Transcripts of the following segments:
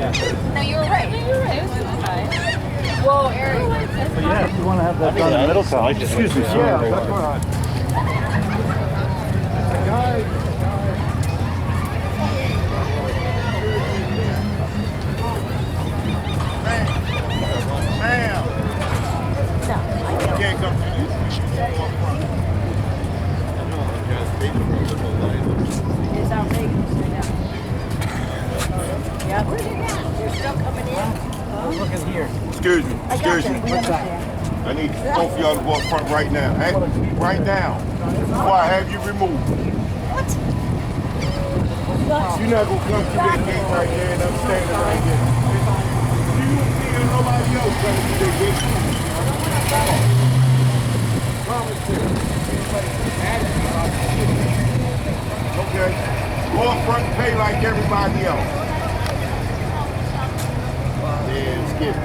No, you were right. No, you were right. It was fine. Whoa, Eric. But yeah, if you want to have that done in the middle side, excuse me. Yeah, that's right. Ma'am. You can't come to you. It's outrageous. Yeah. Where's it at? You're still coming in? Look at here. Excuse me. Excuse me. What's that? I need both of y'all to go up front right now. Hey, right now. Before I have you removed. What? You're not going to come through that gate right there and I'm standing right there. You see nobody else coming through that gate. Okay. Go up front and pay like everybody else. Yeah, skip it.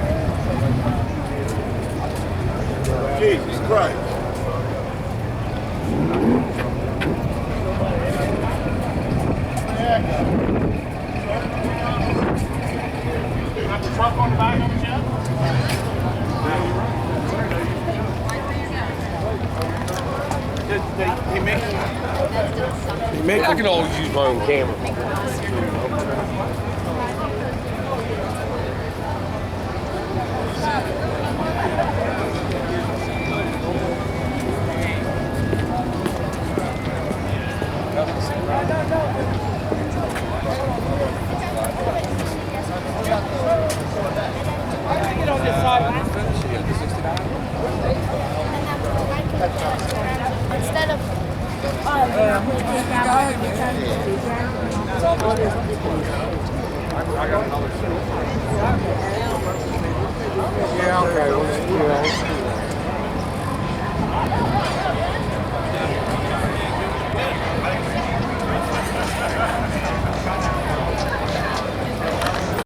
Jesus Christ. Got the truck on the back of it yet? I can always use my own camera. Instead of Yeah, okay.